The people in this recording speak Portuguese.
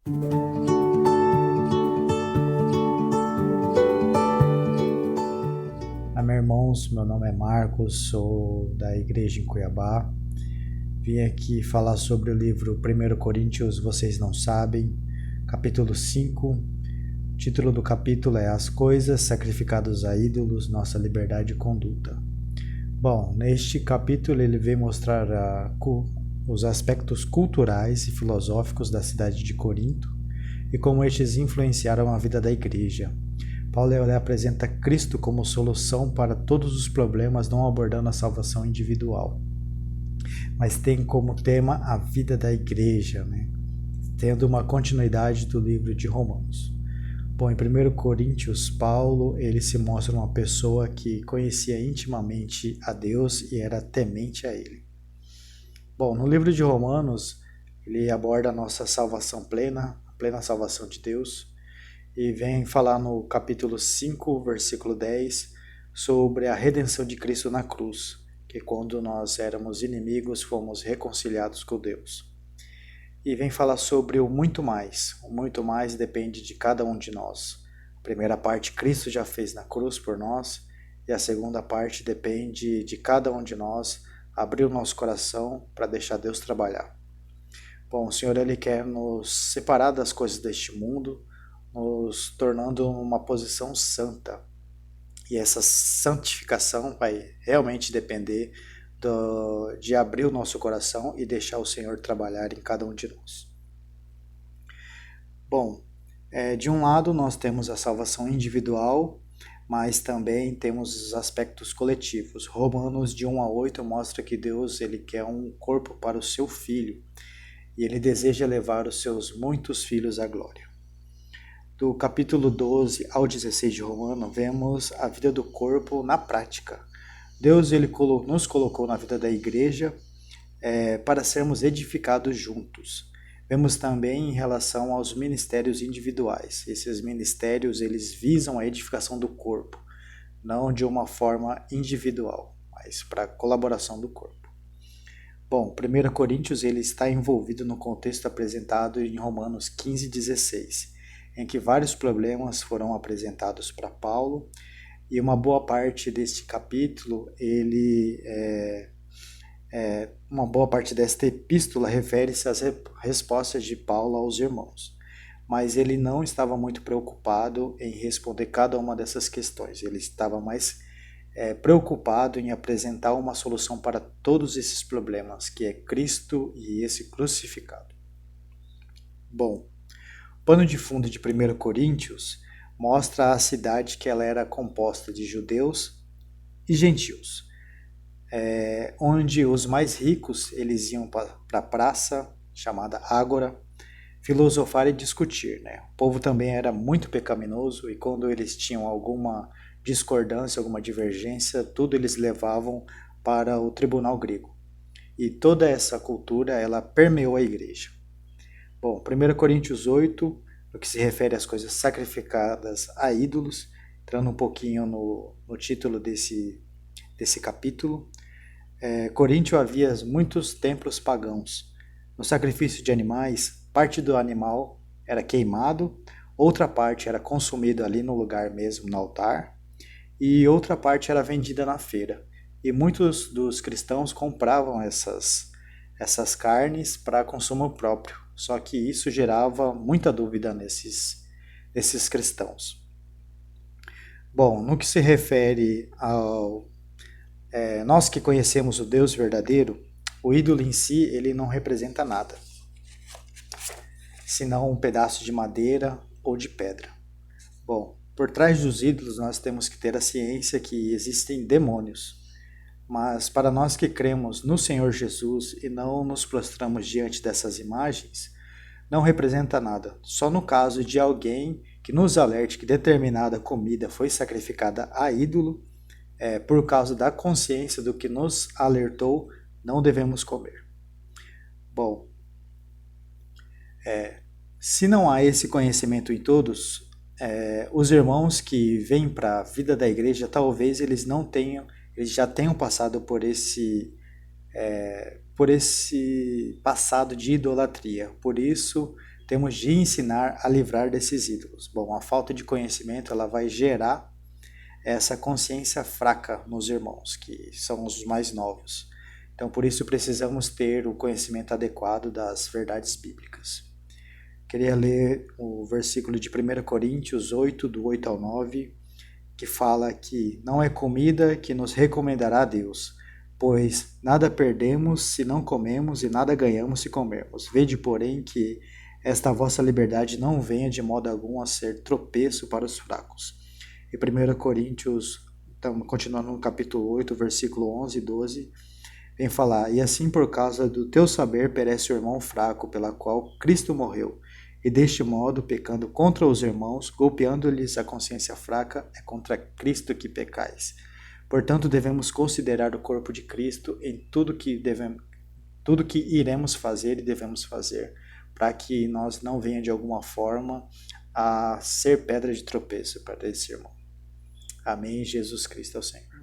Meus irmãos, meu nome é Marcos, sou da igreja em Cuiabá. Vim aqui falar sobre o livro 1 Coríntios, vocês não sabem, capítulo 5. O título do capítulo é As coisas sacrificadas a ídolos, nossa liberdade de conduta. Bom, neste capítulo ele vem mostrar os aspectos culturais e filosóficos da cidade de Corinto e como estes influenciaram a vida da igreja. Paulo apresenta Cristo como solução para todos os problemas, não abordando a salvação individual, mas tem como tema a vida da igreja, tendo uma continuidade do livro de Romanos. Bom, em 1 Coríntios, Paulo ele se mostra uma pessoa que conhecia intimamente a Deus e era temente a ele. Bom, no livro de Romanos, ele aborda a nossa salvação plena, a plena salvação de Deus, e vem falar no capítulo 5, versículo 10, sobre a redenção de Cristo na cruz, que quando nós éramos inimigos, fomos reconciliados com Deus. E vem falar sobre o muito mais. O muito mais depende de cada um de nós. A primeira parte, Cristo já fez na cruz por nós, e a segunda parte depende de cada um de nós abrir o nosso coração para deixar Deus trabalhar. Bom, o Senhor ele quer nos separar das coisas deste mundo, nos tornando uma posição santa. E essa santificação vai realmente depender de abrir o nosso coração e deixar o Senhor trabalhar em cada um de nós. Bom, de um lado nós temos a salvação individual, mas também temos os aspectos coletivos. Romanos de 1 a 8 mostra que Deus ele quer um corpo para o seu Filho e ele deseja levar os seus muitos filhos à glória. Do capítulo 12 ao 16 de Romanos, vemos a vida do corpo na prática. Deus ele nos colocou na vida da igreja para sermos edificados juntos. Vemos também em relação aos ministérios individuais. Esses ministérios eles visam a edificação do corpo, não de uma forma individual, mas para a colaboração do corpo. Bom, 1 Coríntios ele está envolvido no contexto apresentado em Romanos 15, 16, em que vários problemas foram apresentados para Paulo, e uma boa parte deste capítulo, uma boa parte desta epístola refere-se às respostas de Paulo aos irmãos, mas ele não estava muito preocupado em responder cada uma dessas questões, ele estava mais preocupado em apresentar uma solução para todos esses problemas, que é Cristo e esse crucificado. Bom, o pano de fundo de 1 Coríntios mostra a cidade que ela era composta de judeus e gentios, onde os mais ricos eles iam para a praça, chamada Ágora, filosofar e discutir. O povo também era muito pecaminoso e quando eles tinham alguma discordância, alguma divergência, tudo eles levavam para o tribunal grego. E toda essa cultura ela permeou a igreja. Bom, 1 Coríntios 8, no que se refere às coisas sacrificadas a ídolos, entrando um pouquinho no título desse capítulo, Coríntio havia muitos templos pagãos. No sacrifício de animais, parte do animal era queimado, outra parte era consumida ali no lugar mesmo, no altar, e outra parte era vendida na feira. E muitos dos cristãos compravam essas carnes para consumo próprio. Só que isso gerava muita dúvida nesses cristãos. Bom, no que se refere ao nós que conhecemos o Deus verdadeiro, o ídolo em si ele não representa nada, senão um pedaço de madeira ou de pedra. Bom, por trás dos ídolos nós temos que ter a ciência que existem demônios. Mas para nós que cremos no Senhor Jesus e não nos prostramos diante dessas imagens, não representa nada. Só no caso de alguém que nos alerte que determinada comida foi sacrificada a ídolo, por causa da consciência do que nos alertou, não devemos comer. Bom, se não há esse conhecimento em todos, os irmãos que vêm para a vida da igreja, talvez eles já tenham passado por esse passado de idolatria. Por isso, temos de ensinar a livrar desses ídolos. Bom, a falta de conhecimento ela vai gerar essa consciência fraca nos irmãos, que são os mais novos. Então, por isso precisamos ter o conhecimento adequado das verdades bíblicas. Queria ler o versículo de 1 Coríntios 8, do 8 ao 9, que fala que não é comida que nos recomendará a Deus, pois nada perdemos se não comemos e nada ganhamos se comermos. Vede, porém, que esta vossa liberdade não venha de modo algum a ser tropeço para os fracos. E 1 Coríntios, continuando no capítulo 8, versículo 11 e 12, vem falar: E assim por causa do teu saber perece o irmão fraco, pela qual Cristo morreu. E deste modo, pecando contra os irmãos, golpeando-lhes a consciência fraca, é contra Cristo que pecais. Portanto, devemos considerar o corpo de Cristo em tudo que iremos fazer e devemos fazer, para que nós não venha de alguma forma a ser pedra de tropeço para esse irmão. Amém. Jesus Cristo é o Senhor.